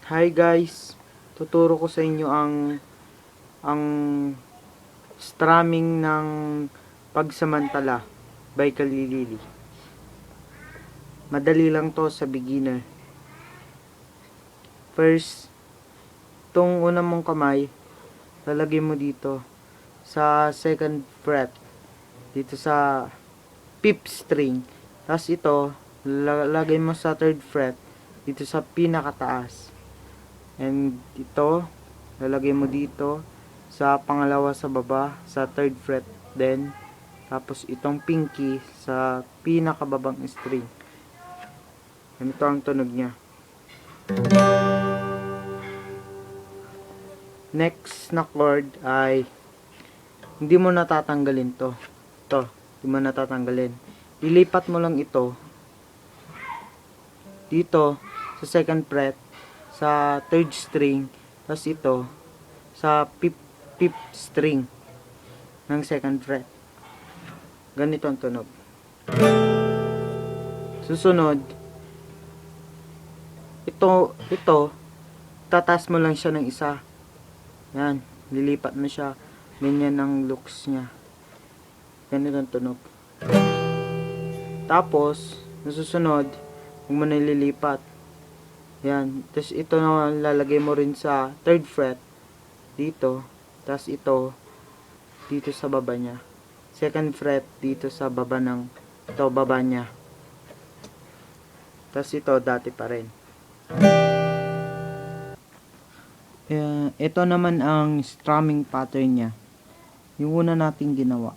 Hi guys, tuturo ko sa inyo ang strumming ng pagsamantala by Kalilili. Madali lang to sa beginner. First, tong una mong kamay, lalagay mo dito sa second fret, dito sa fifth string. Tapos ito, lalagay mo sa third fret, dito sa pinakataas. And ito, lalagay mo dito sa pangalawa sa baba, sa third fret then tapos itong pinky sa pinakababang string. Ganito ang tunog niya. Next na chord ay hindi mo natatanggalin to. Hindi mo natatanggalin. Ilipat mo lang ito dito sa second fret, sa third string, tapos ito sa fifth string ng second fret. Ganito ang tunog. Susunod, ito, tatas mo lang siya ng isa. Yan, lilipat mo siya. Ganyan ang looks niya. Ganito ang tunog. Tapos, nasusunod, huwag mo na ililipat. Yan. Tapos ito na lalagay mo rin sa third fret. Dito. Tapos ito. Dito sa baba niya. Second fret dito sa baba ng ito baba niya. Tapos ito dati pa rin. Ito naman ang strumming pattern niya. Yung una nating ginawa.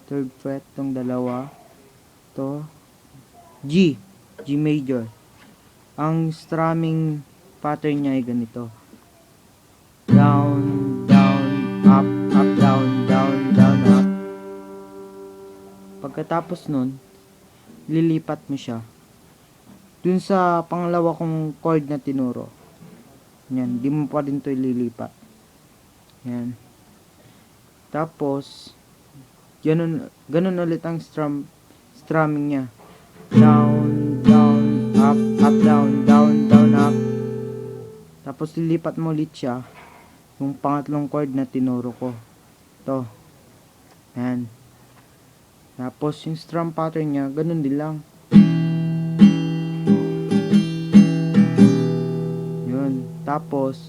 Third fret tong dalawa. Ito. G major. Ang strumming pattern niya ay ganito. Down, down, up, up, down, down, down, up. Pagkatapos nun, lilipat mo siya dun sa pangalawa kong chord na tinuro. Yan, di mo pa rin to ililipat. Yan. Tapos, ganun ulit ang strumming niya. Down, down, up, up, down, down, down, up. Tapos lilipat mo ulit siya yung pangatlong chord na tinuro ko. Ito. Yan. Tapos yung strum pattern niya, ganun din lang. Yun. Tapos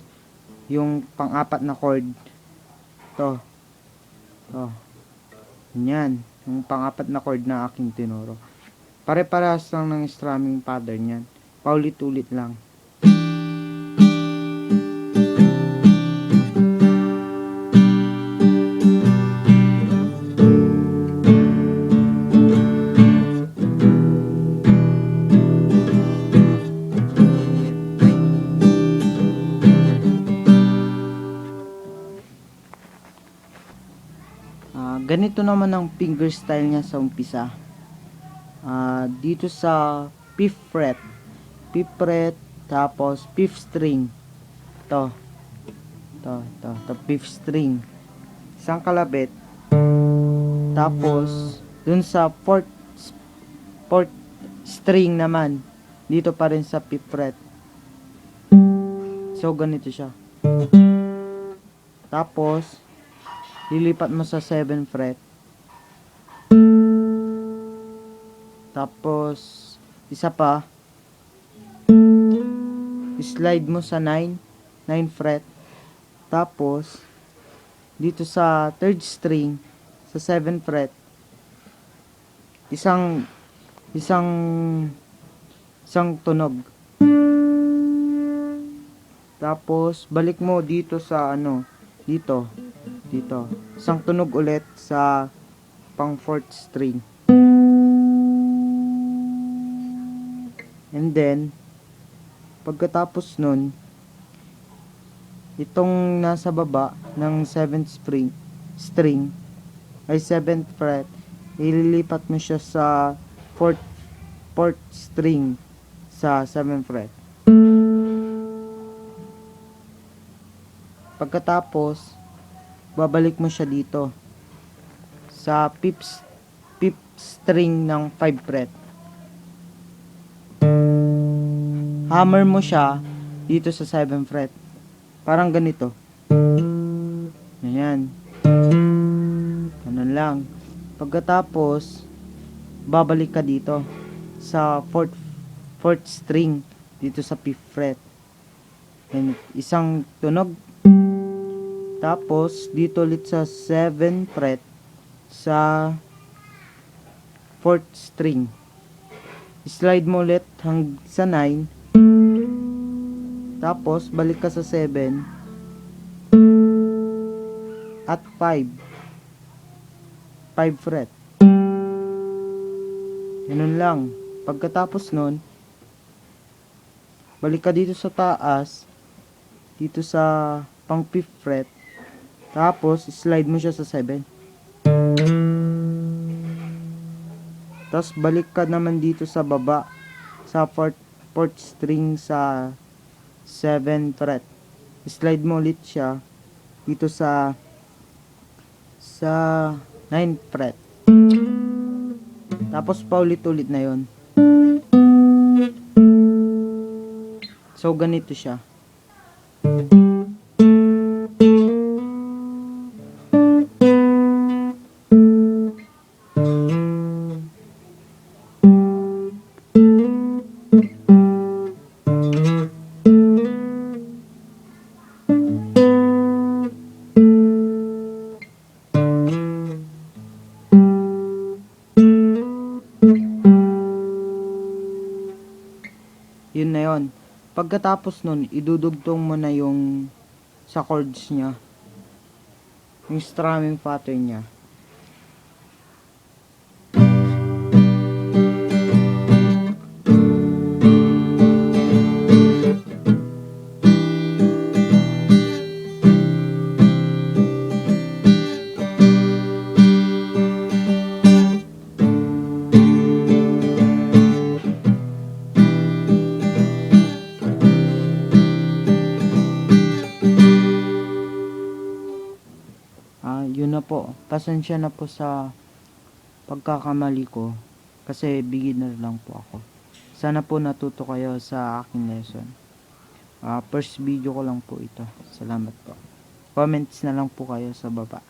yung pang-apat na chord. Ito. Ito. Yan. Yung pang-apat na chord na aking tinuro. Pare-parehas lang ng strumming pattern yan. Paulit-ulit lang. Ganito naman ang finger style niya sa umpisa. Dito sa 5th fret, tapos 5th string. Ito, 5th string. Isang kalabit. Tapos, dun sa 4th string naman, dito pa rin sa 5th fret. So, ganito siya. Tapos, lilipat mo sa 7th fret. Tapos, isa pa, slide mo sa 9th fret. Tapos, dito sa 3rd string, sa 7th fret, isang tunog. Tapos, balik mo dito sa dito. Isang tunog ulit sa pang 4th string. And then, pagkatapos nun, itong nasa baba ng 7th string, ay 7th fret, ililipat mo siya sa 4th string sa 7th fret. Pagkatapos, babalik mo siya dito sa 5th string ng 5th fret. Hammer mo siya dito sa 7th fret. Parang ganito. Ayan. Ganun lang. Pagkatapos, babalik ka dito sa 4th string dito sa 5th fret. And isang tunog. Tapos, dito ulit sa 7th fret sa 4th string. Slide mo ulit sa 9. Tapos, balik ka sa 7 at 5. 5 fret. Ganun lang. Pagkatapos nun, balik ka dito sa taas, dito sa pang 5th fret. Tapos, slide mo siya sa 7. Tapos, balik ka naman dito sa baba, sa 4th string sa 7th fret. Slide mo ulit siya dito sa 9th fret. Tapos, paulit-ulit na yon. So, ganito siya. Yun na yun. Pagkatapos nun, idudugtong mo na yung sa chords niya. Yung strumming pattern niya. Yun na po. Pasensya na po sa pagkakamali ko. Kasi beginner lang po ako. Sana po natuto kayo sa aking lesson. First video ko lang po ito. Salamat po. Comments na lang po kayo sa baba.